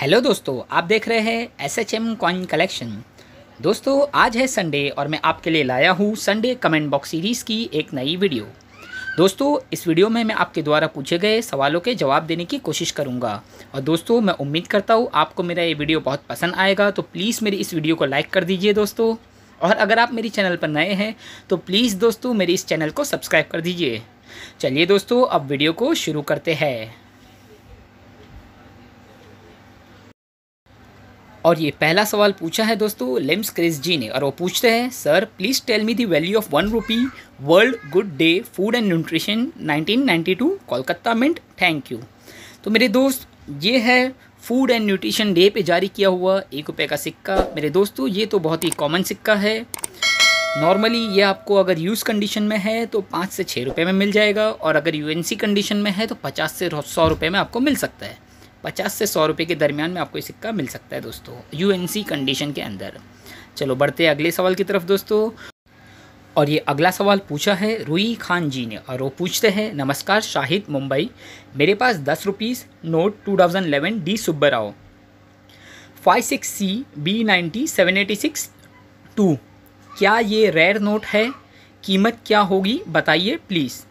Hello दोस्तों, आप देख रहे हैं SHM कॉइन कलेक्शन। दोस्तों, आज है संडे और मैं आपके लिए लाया हूँ संडे कमेंट बॉक्स सीरीज़ की एक नई वीडियो। दोस्तों, इस वीडियो में मैं आपके द्वारा पूछे गए सवालों के जवाब देने की कोशिश करूँगा। और दोस्तों, मैं उम्मीद करता हूँ आपको मेरा ये वीडियो बहुत पसंद आएगा, तो प्लीज़ मेरी इस वीडियो को लाइक कर दीजिए दोस्तों। और अगर आप मेरी चैनल पर नए हैं तो प्लीज़ दोस्तों मेरी इस चैनल को सब्सक्राइब कर दीजिए। चलिए दोस्तों, अब वीडियो को शुरू करते हैं। और ये पहला सवाल पूछा है दोस्तों लिम्स क्रिस जी ने, और वो पूछते हैं, sir please tell me the value of 1 rupee world good day food and nutrition 1992 Kolkata mint, thank you. तो मेरे दोस्त, ये है फूड एंड न्यूट्रिशन डे पे जारी किया हुआ 1 रुपये का सिक्का। मेरे दोस्तों, ये तो बहुत ही कॉमन सिक्का है। नॉर्मली ये आपको अगर यूज़ कंडीशन में है तो 5 से 6 रुपये में मिल जाएगा, और अगर यूएनसी कंडीशन में है तो 50 से 100 रुपये में आपको मिल सकता है। 50 से 100 रुपये के दरमियान में आपको ये सिक्का मिल सकता है दोस्तों, यूएनसी कंडीशन के अंदर। चलो बढ़ते हैं अगले सवाल की तरफ दोस्तों। और ये अगला सवाल पूछा है रूही खान जी ने, और वो पूछते हैं, नमस्कार शाहिद मुंबई, मेरे पास 10 rupees note 2011 D Subbarao 56C B90 786 2, क्या ये रेयर नोट है? कीमत क्या होगी बताइए प्लीज़।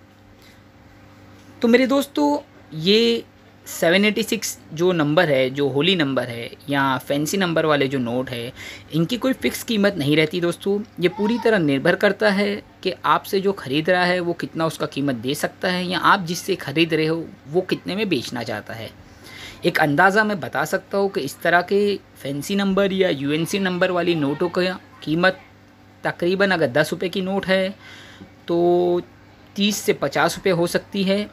तो मेरे दोस्तों, ये 786 जो नंबर है, जो होली नंबर है या फैंसी नंबर वाले जो नोट है, इनकी कोई फ़िक्स कीमत नहीं रहती दोस्तों। ये पूरी तरह निर्भर करता है कि आपसे जो ख़रीद रहा है वो कितना उसका कीमत दे सकता है, या आप जिससे ख़रीद रहे हो वो कितने में बेचना चाहता है। एक अंदाज़ा मैं बता सकता हूँ कि इस तरह के फैंसी नंबर या यूएनसी नंबर वाली नोटों का कीमत तकरीबन, अगर 10 रुपये की नोट है तो 30 से 50 रुपये हो सकती है,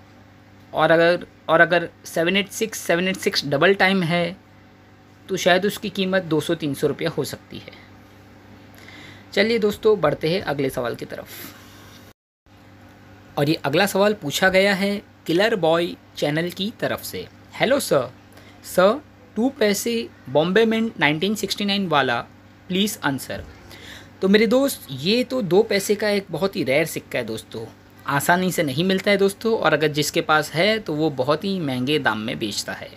और अगर 786 डबल टाइम है तो शायद उसकी कीमत 200-300 रुपये हो सकती है। चलिए दोस्तों, बढ़ते हैं अगले सवाल की तरफ। और ये अगला सवाल पूछा गया है किलर बॉय चैनल की तरफ से। हेलो सर, 2 पैसे बॉम्बे मिंट 1969 वाला प्लीज़ आंसर। तो मेरे दोस्त, ये तो 2 पैसे का एक बहुत ही रेयर सिक्का है दोस्तों, आसानी से नहीं मिलता है दोस्तों, और अगर जिसके पास है तो वो बहुत ही महंगे दाम में बेचता है।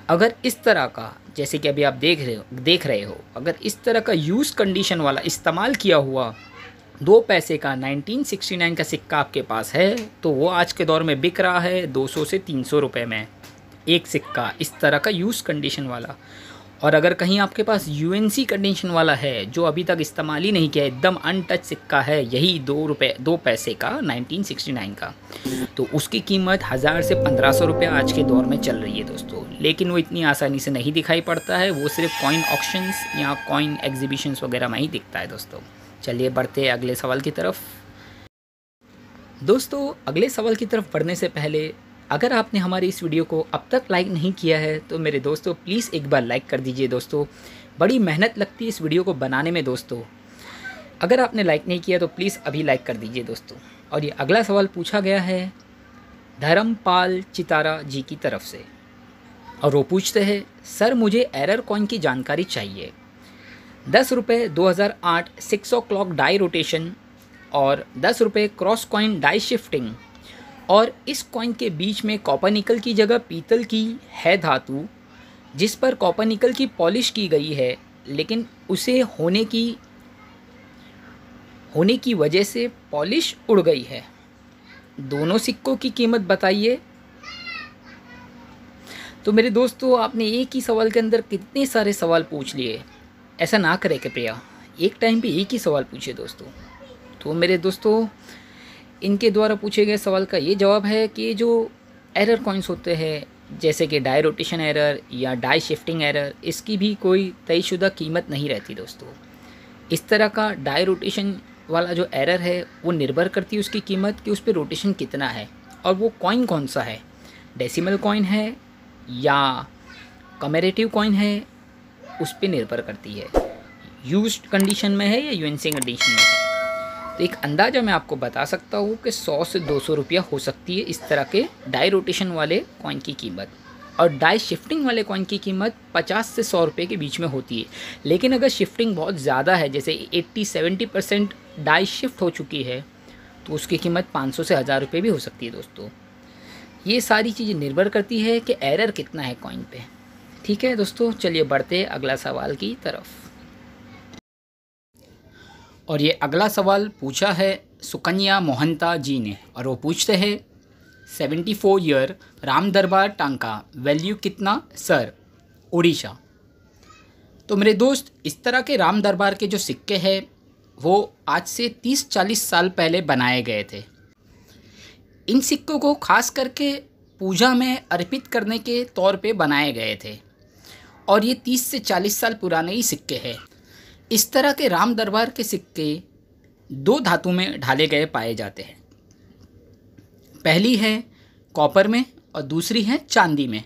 अगर इस तरह का, जैसे कि अभी आप देख रहे हो, अगर इस तरह का यूज़ कंडीशन वाला इस्तेमाल किया हुआ 2 पैसे का 1969 का सिक्का आपके पास है तो वो आज के दौर में बिक रहा है 200 से 300 रुपये में एक सिक्का, इस तरह का यूज़ कंडीशन वाला। और अगर कहीं आपके पास यूएनसी कंडीशन वाला है जो अभी तक इस्तेमाल ही नहीं किया, एकदम अनटच सिक्का है, यही 2 पैसे का 1969 का, तो उसकी कीमत 1000 से 1500 रुपये आज के दौर में चल रही है दोस्तों। लेकिन वो इतनी आसानी से नहीं दिखाई पड़ता है, वो सिर्फ कॉइन ऑक्शंस या कॉइन एग्जीबिशंस वगैरह में ही दिखता है दोस्तों। चलिए बढ़ते हैं अगले सवाल की तरफ। दोस्तों, अगले सवाल की तरफ बढ़ने से पहले, अगर आपने हमारी इस वीडियो को अब तक लाइक नहीं किया है तो मेरे दोस्तों प्लीज़ एक बार लाइक कर दीजिए दोस्तों। बड़ी मेहनत लगती है इस वीडियो को बनाने में दोस्तों। अगर आपने लाइक नहीं किया तो प्लीज़ अभी लाइक कर दीजिए दोस्तों। और ये अगला सवाल पूछा गया है धर्मपाल चितारा जी की तरफ से, और वो पूछते हैं, सर मुझे एरर कॉइन की जानकारी चाहिए। 10 रुपये 2008 6 o'clock डाई रोटेशन और 10 रुपये क्रॉस कॉइन डाई शिफ्टिंग, और इस कॉइन के बीच में कॉपर निकल की जगह पीतल की है धातु, जिस पर कॉपर निकल की पॉलिश की गई है, लेकिन उसे होने की वजह से पॉलिश उड़ गई है। दोनों सिक्कों की कीमत बताइए। तो मेरे दोस्तों, आपने एक ही सवाल के अंदर कितने सारे सवाल पूछ लिए। ऐसा ना करें कृपया, एक टाइम पे एक ही सवाल पूछे दोस्तों। तो मेरे दोस्तों, इनके द्वारा पूछे गए सवाल का ये जवाब है कि जो एरर कॉइन्स होते हैं, जैसे कि डाई रोटेशन एरर या डाई शिफ्टिंग एरर, इसकी भी कोई तयशुदा कीमत नहीं रहती दोस्तों। इस तरह का डाई रोटेशन वाला जो एरर है वो निर्भर करती है उसकी कीमत कि उस पर रोटेशन कितना है, और वो कॉइन कौन सा है, डेसिमल कॉइन है या कमेरेटिव कॉइन है, उस पर निर्भर करती है, यूज्ड कंडीशन में है या यूएनसी कंडीशन में है। तो एक अंदाज़ा मैं आपको बता सकता हूँ कि 100 से 200 रुपया हो सकती है इस तरह के डाई रोटेशन वाले कॉइन की कीमत, और डाई शिफ्टिंग वाले कॉइन की कीमत 50 से 100 रुपये के बीच में होती है। लेकिन अगर शिफ्टिंग बहुत ज़्यादा है, जैसे 80-70% डाई शिफ्ट हो चुकी है, तो उसकी कीमत 500 से 1000 रुपये भी हो सकती है दोस्तों। ये सारी चीज़ें निर्भर करती है कि एरर कितना है कॉइन पे। ठीक है दोस्तों, चलिए बढ़ते अगला सवाल की तरफ। और ये अगला सवाल पूछा है सुकन्या मोहंता जी ने, और वो पूछते हैं 74 ईयर राम दरबार टांका वैल्यू कितना सर, उड़ीसा। तो मेरे दोस्त, इस तरह के राम दरबार के जो सिक्के हैं वो आज से 30-40 साल पहले बनाए गए थे। इन सिक्कों को खास करके पूजा में अर्पित करने के तौर पे बनाए गए थे, और ये 30 से 40 साल पुराने ही सिक्के हैं। इस तरह के राम दरबार के सिक्के दो धातु में ढाले गए पाए जाते हैं। पहली है कॉपर में और दूसरी है चांदी में।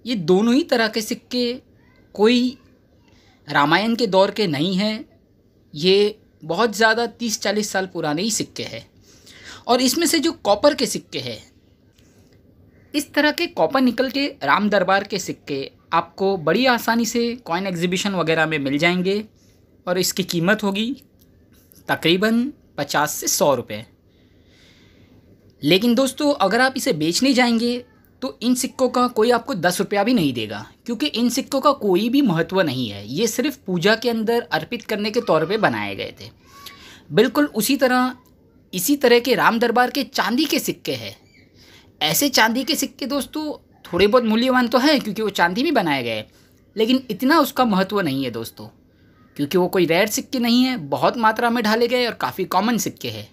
ये दोनों ही तरह के सिक्के कोई रामायण के दौर के नहीं हैं, ये बहुत ज़्यादा 30-40 साल पुराने ही सिक्के हैं। और इसमें से जो कॉपर के सिक्के हैं, इस तरह के कॉपर निकल के राम दरबार के सिक्के आपको बड़ी आसानी से कॉइन एग्जीबिशन वगैरह में मिल जाएंगे, और इसकी कीमत होगी तकरीबन 50 से 100 रुपये। लेकिन दोस्तों, अगर आप इसे बेचने जाएंगे तो इन सिक्कों का कोई आपको 10 रुपया भी नहीं देगा, क्योंकि इन सिक्कों का कोई भी महत्व नहीं है। ये सिर्फ पूजा के अंदर अर्पित करने के तौर पे बनाए गए थे। बिल्कुल इसी तरह के राम दरबार के चांदी के सिक्के हैं। ऐसे चांदी के सिक्के दोस्तों थोड़े बहुत मूल्यवान तो हैं, क्योंकि वो चांदी में बनाए गए, लेकिन इतना उसका महत्व नहीं है दोस्तों, क्योंकि वो कोई रेयर सिक्के नहीं है, बहुत मात्रा में ढाले गए और काफ़ी कॉमन सिक्के हैं।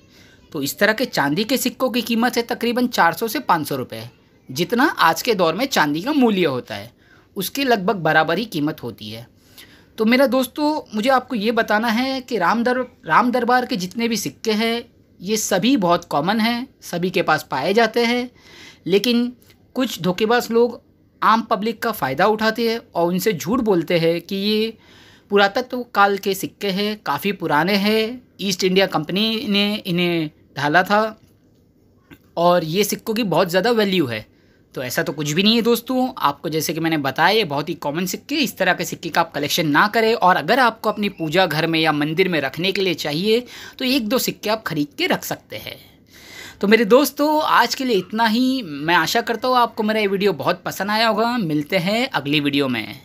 तो इस तरह के चांदी के सिक्कों की कीमत है तकरीबन 400 से 500 रुपये, जितना आज के दौर में चांदी का मूल्य होता है उसके लगभग बराबर ही कीमत होती है। तो मेरा दोस्तों, मुझे आपको ये बताना है कि राम दरबार के जितने भी सिक्के हैं ये सभी बहुत कॉमन हैं, सभी के पास पाए जाते हैं, लेकिन कुछ धोखेबाज लोग आम पब्लिक का फ़ायदा उठाते हैं और उनसे झूठ बोलते हैं कि ये पुरातत्व काल के सिक्के हैं, काफ़ी पुराने हैं, ईस्ट इंडिया कंपनी ने इन्हें ढाला था और ये सिक्कों की बहुत ज़्यादा वैल्यू है। तो ऐसा तो कुछ भी नहीं है दोस्तों। आपको जैसे कि मैंने बताया, ये बहुत ही कॉमन सिक्के, इस तरह के सिक्के का आप कलेक्शन ना करें, और अगर आपको अपनी पूजा घर में या मंदिर में रखने के लिए चाहिए तो 1-2 सिक्के आप खरीद के रख सकते हैं। तो मेरे दोस्तों, आज के लिए इतना ही। मैं आशा करता हूँ आपको मेरा ये वीडियो बहुत पसंद आया होगा। मिलते हैं अगली वीडियो में।